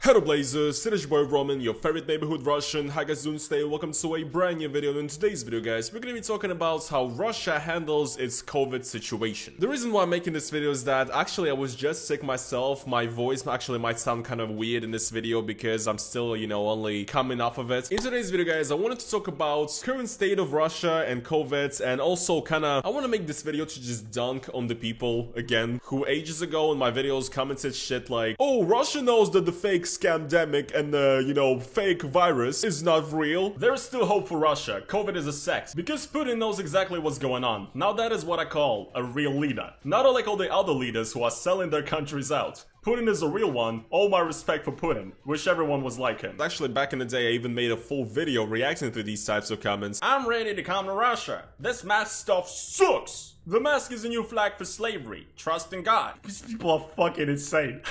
Hello Blazers, it is your boy Roman, your favorite neighborhood Russian. Hi guys, doing today? Welcome to a brand new video. In today's video guys, we're gonna be talking about how Russia handles its COVID situation. The reason why I'm making this video is that actually I was just sick myself. My voice actually might sound kind of weird in this video because I'm still, only coming off of it. In today's video guys, I wanted to talk about current state of Russia and COVID, and also I want to make this video to just dunk on the people again who ages ago in my videos commented shit like, oh, Russia knows that the fake scamdemic and the, fake virus is not real. There is still hope for Russia. COVID is a sex. Because Putin knows exactly what's going on. Now that is what I call a real leader. Not unlike all the other leaders who are selling their countries out. Putin is a real one. All my respect for Putin. Wish everyone was like him. Actually, back in the day, I even made a full video reacting to these types of comments. I'm ready to come to Russia. This mask stuff sucks. The mask is a new flag for slavery. Trust in God. These people are fucking insane.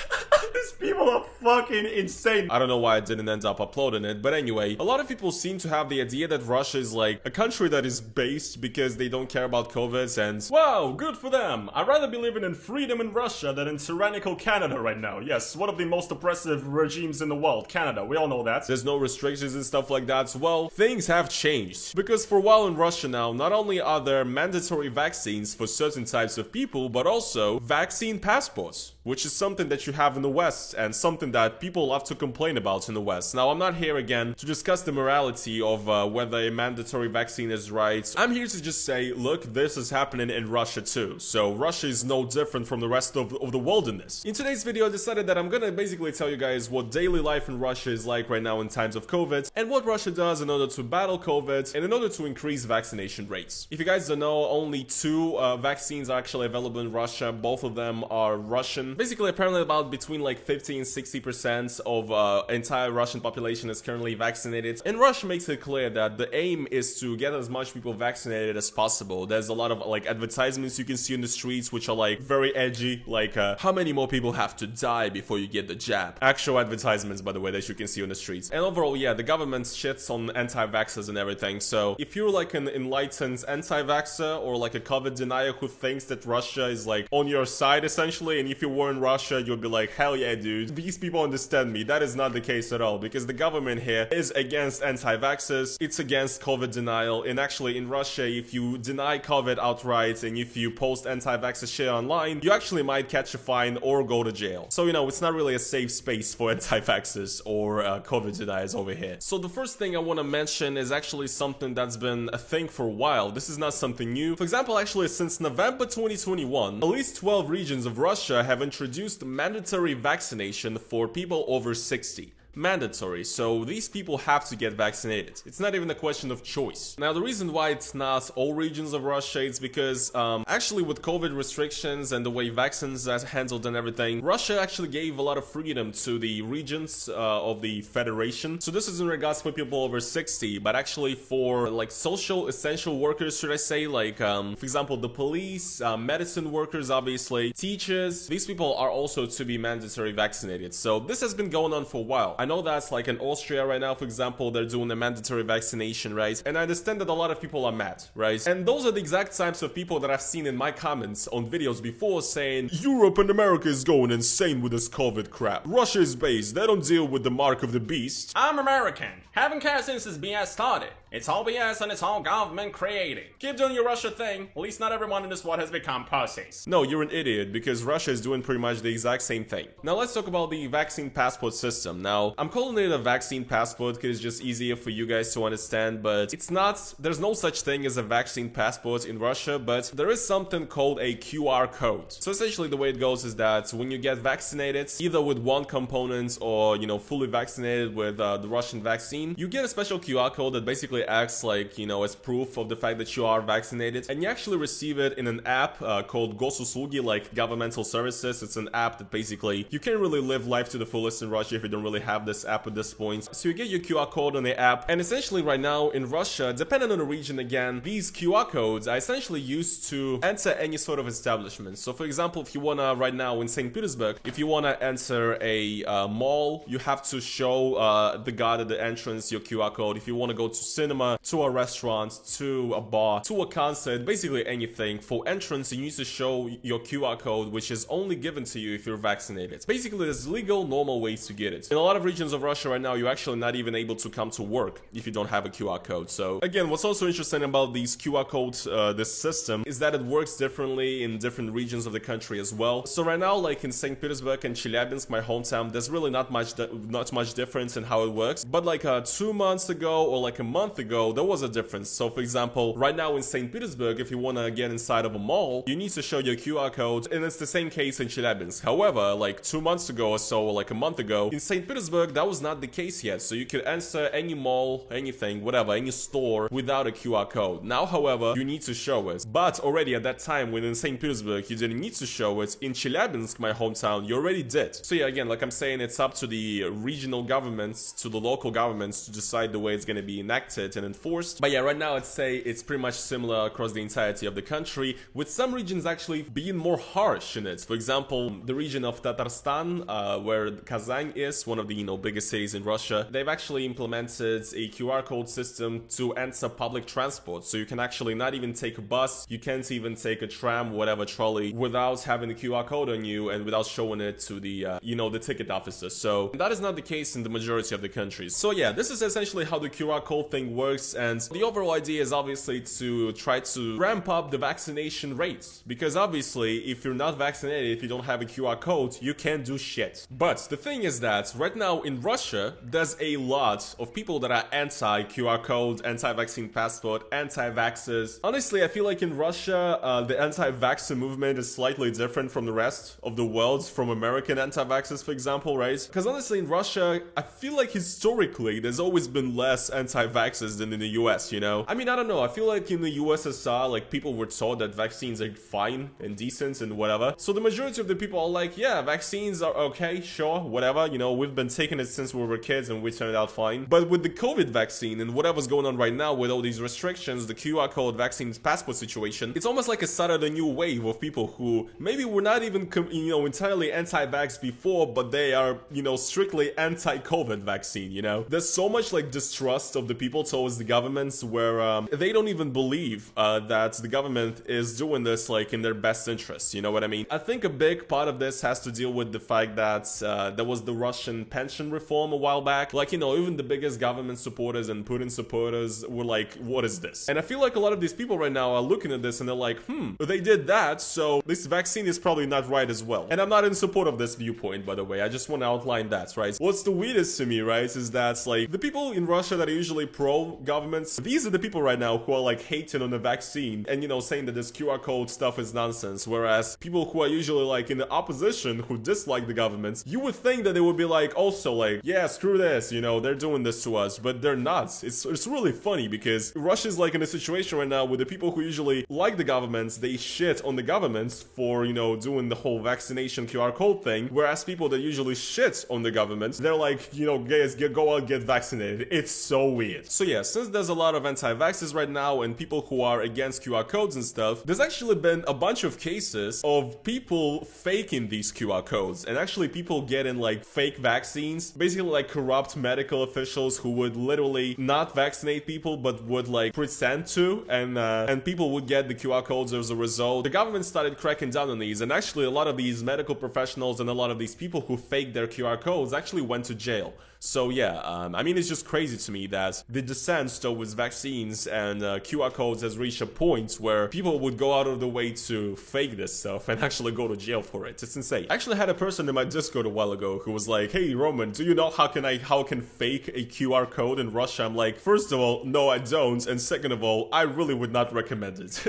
These people are fucking insane. I don't know why I didn't end up uploading it, but anyway, a lot of people seem to have the idea that Russia is like a country that is based because they don't care about COVID, and wow, good for them. I'd rather be living in freedom in Russia than in tyrannical Canada right now. Yes, one of the most oppressive regimes in the world, Canada. We all know that. There's no restrictions and stuff like that. Well, things have changed. Because for a while in Russia now, not only are there mandatory vaccines for certain types of people, but also vaccine passports, which is something that you have in the West and something that people love to complain about in the West. Now, I'm not here again to discuss the morality of whether a mandatory vaccine is right. I'm here to just say, look, this is happening in Russia too. So Russia is no different from the rest of the world in this. In today's video, I decided that I'm gonna basically tell you guys what daily life in Russia is like right now in times of COVID, and what Russia does in order to battle COVID and in order to increase vaccination rates. If you guys don't know, only two vaccines are actually available in Russia. Both of them are Russian. Basically, apparently about between like 50 and 60% of entire Russian population is currently vaccinated. And Russia makes it clear that the aim is to get as much people vaccinated as possible. There's a lot of like advertisements you can see in the streets which are like very edgy, like how many more people have to die before you get the jab. Actual advertisements, by the way, that you can see on the streets. And overall, yeah, the government shits on anti-vaxxers and everything. So if you're like an enlightened anti-vaxxer or like a COVID denier who thinks that Russia is like on your side essentially, and if you were in Russia, you'll be like, hell yeah, dude, these people understand me. That is not the case at all, because the government here is against anti-vaxxers, it's against COVID denial, and actually in Russia, if you deny COVID outright and if you post anti-vaxxer shit online, you actually might catch a fine or go to jail. So, it's not really a safe space for anti-vaxxers or COVID deniers over here. So the first thing I want to mention is actually something that's been a thing for a while. This is not something new. For example, actually since November 2021, at least 12 regions of Russia have introduced mandatory vaccination for people over 60. Mandatory, so these people have to get vaccinated. It's not even a question of choice. Now, the reason why it's not all regions of Russia is because actually with COVID restrictions and the way vaccines are handled and everything, Russia actually gave a lot of freedom to the regions of the federation. So this is in regards for people over 60, but actually for like social essential workers, should I say, like for example the police, medicine workers, obviously teachers, these people are also to be mandatory vaccinated. So this has been going on for a while. I know that's like in Austria right now, for example, they're doing a mandatory vaccination, right? And I understand that a lot of people are mad, right? And those are the exact types of people that I've seen in my comments on videos before saying, Europe and America is going insane with this COVID crap. Russia is based, they don't deal with the mark of the beast. I'm American. Haven't cared since this BS started. It's all BS and it's all government created. Keep doing your Russia thing. At least not everyone in this world has become pussies. No, you're an idiot, because Russia is doing pretty much the exact same thing. Now let's talk about the vaccine passport system. Now, I'm calling it a vaccine passport because it's just easier for you guys to understand, but it's not, there's no such thing as a vaccine passport in Russia, but there is something called a QR code. So essentially the way it goes is that when you get vaccinated, either with one component or, fully vaccinated with the Russian vaccine, you get a special QR code that basically acts like, as proof of the fact that you are vaccinated, and you actually receive it in an app called Gosuslugi, like governmental services. It's an app that basically, you can't really live life to the fullest in Russia if you don't really have have this app at this point. So you get your QR code on the app, and essentially right now in Russia, depending on the region again, these QR codes are essentially used to enter any sort of establishment. So for example, if you wanna right now in St. Petersburg, if you wanna enter a mall, you have to show the guard at the entrance your QR code. If you wanna go to cinema, to a restaurant, to a bar, to a concert, basically anything, for entrance you need to show your QR code, which is only given to you if you're vaccinated. Basically, there's legal, normal ways to get it. In a lot of regions of Russia right now, you're actually not even able to come to work if you don't have a QR code. So again, what's also interesting about these QR codes, this system, is that it works differently in different regions of the country as well. So right now, like in St. Petersburg and Chelyabinsk, my hometown, there's really not much difference in how it works. But like 2 months ago or like a month ago, there was a difference. So for example, right now in St. Petersburg, if you want to get inside of a mall, you need to show your QR code, and it's the same case in Chelyabinsk. However, like 2 months ago or so, or like a month ago, in St. Petersburg, that was not the case yet. So you could enter any mall, anything, whatever, any store without a QR code. Now, however, you need to show it. But already at that time, when in St. Petersburg, you didn't need to show it. In Chelyabinsk, my hometown, you already did. So yeah, again, like I'm saying, it's up to the regional governments, to the local governments to decide the way it's going to be enacted and enforced. But yeah, right now I'd say it's pretty much similar across the entirety of the country, with some regions actually being more harsh in it. For example, the region of Tatarstan, where Kazan is, one of the biggest cities in Russia, they've actually implemented a QR code system to enter public transport. So you can actually not even take a bus, you can't even take a tram, whatever, trolley, without having a QR code on you and without showing it to the, the ticket officer. So that is not the case in the majority of the countries. So yeah, this is essentially how the QR code thing works, and the overall idea is obviously to try to ramp up the vaccination rates, because obviously if you're not vaccinated, if you don't have a QR code, you can't do shit. But the thing is that right now in Russia, there's a lot of people that are anti-QR code, anti-vaccine passport, anti-vaxxers. Honestly, I feel like in Russia, the anti-vaxxer movement is slightly different from the rest of the world, from American anti-vaxxers, for example, right? Because honestly, in Russia, I feel like historically, there's always been less anti-vaxxers than in the US, I mean, I don't know, I feel like in the USSR, like, people were taught that vaccines are fine and decent and whatever. So the majority of the people are like, yeah, vaccines are okay, sure, whatever, we've been taking it since we were kids and we turned out fine. But with the COVID vaccine and whatever's going on right now with all these restrictions, the QR code vaccine passport situation, it's almost like a start of a new wave of people who maybe were not even, entirely anti-vax before, but they are, strictly anti-COVID vaccine, There's so much, like, distrust of the people towards the governments where they don't even believe that the government is doing this, like, in their best interest, you know what I mean? I think a big part of this has to deal with the fact that there was the Russian pension reform a while back. Like, even the biggest government supporters and Putin supporters were like, what is this? And I feel like a lot of these people right now are looking at this and they're like, they did that, so this vaccine is probably not right as well. And I'm not in support of this viewpoint, by the way. I just want to outline that, right? What's the weirdest to me, right, is that, like, the people in Russia that are usually pro-governments, these are the people right now who are, like, hating on the vaccine and, saying that this QR code stuff is nonsense. Whereas people who are usually, like, in the opposition, who dislike the government, you would think that they would be like, also, like, yeah, screw this, they're doing this to us, but they're not. It's really funny because Russia's, like, in a situation right now where the people who usually like the governments, they shit on the governments for, doing the whole vaccination QR code thing, whereas people that usually shit on the government, they're like, guys, go out, get vaccinated. It's so weird. So yeah, since there's a lot of anti-vaxxers right now and people who are against QR codes and stuff, there's actually been a bunch of cases of people faking these QR codes and actually people getting, like, fake vaccines, basically like corrupt medical officials who would literally not vaccinate people but would, like, pretend to, and people would get the QR codes as a result. The government started cracking down on these, and actually a lot of these medical professionals and a lot of these people who faked their QR codes actually went to jail. So yeah, I mean, it's just crazy to me that the descent towards vaccines and QR codes has reached a point where people would go out of the way to fake this stuff and actually go to jail for it. It's insane. I actually had a person in my Discord a while ago who was like, hey Roman, do you know how I can fake a QR code in Russia? I'm like, first of all, no I don't, and second of all, I really would not recommend it.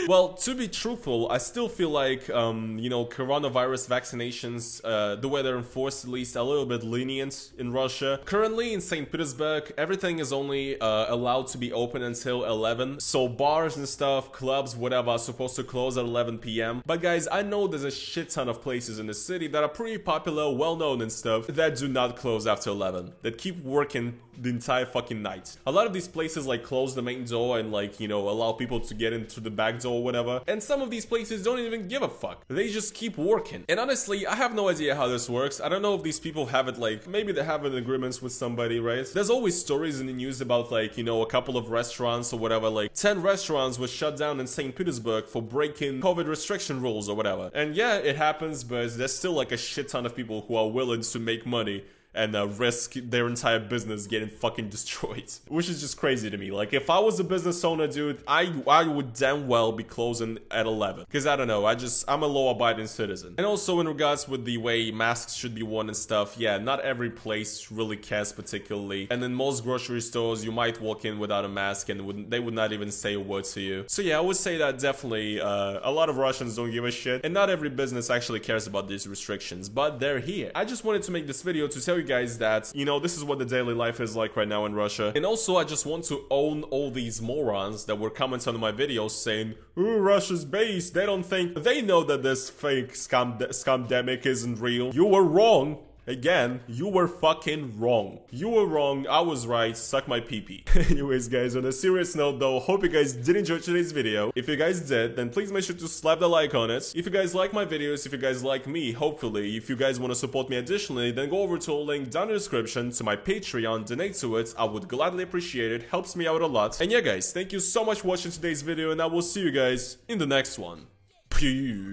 Well, to be truthful, I still feel like, you know, coronavirus vaccinations, the way they're enforced, at least a little bit lenient in Russia. Currently in St. Petersburg, everything is only allowed to be open until 11. So bars and stuff, clubs, whatever, are supposed to close at 11 p.m. But guys, I know there's a shit ton of places in the city that are pretty popular, well-known and stuff, that do not close after 11, that keep working the entire fucking night. A lot of these places like close the main door and like, you know, allow people to get into the back door or whatever. And some of these places don't even give a fuck. They just keep working. And honestly, I have no idea how this works. I don't know if these people have it like, maybe they have an agreement with somebody, right? There's always stories in the news about like, you know, a couple of restaurants or whatever, like 10 restaurants were shut down in St. Petersburg for breaking COVID restriction rules or whatever. And yeah, it happens, but there's still like a shit ton of people who are willing to make money and risk their entire business getting fucking destroyed. Which is just crazy to me. Like, if I was a business owner, dude, I would damn well be closing at 11. Because, I don't know, I'm a law-abiding citizen. And also, in regards with the way masks should be worn and stuff, yeah, not every place really cares particularly. And in most grocery stores, you might walk in without a mask and they would not even say a word to you. So yeah, I would say that definitely a lot of Russians don't give a shit. And not every business actually cares about these restrictions. But they're here. I just wanted to make this video to tell you guys that, you know, this is what the daily life is like right now in Russia. And also, I just want to own all these morons that were commenting on my videos saying, "Ooh, Russia's base, they know that this fake scamdemic isn't real." You were wrong. Again, you were fucking wrong. You were wrong, I was right, suck my pee-pee. Anyways guys, on a serious note though, hope you guys did enjoy today's video. If you guys did, then please make sure to slap the like on it. If you guys like my videos, if you guys like me, hopefully, if you guys want to support me additionally, then go over to a link down in the description to my Patreon, donate to it, I would gladly appreciate it, helps me out a lot. And yeah guys, thank you so much for watching today's video and I will see you guys in the next one. Peace.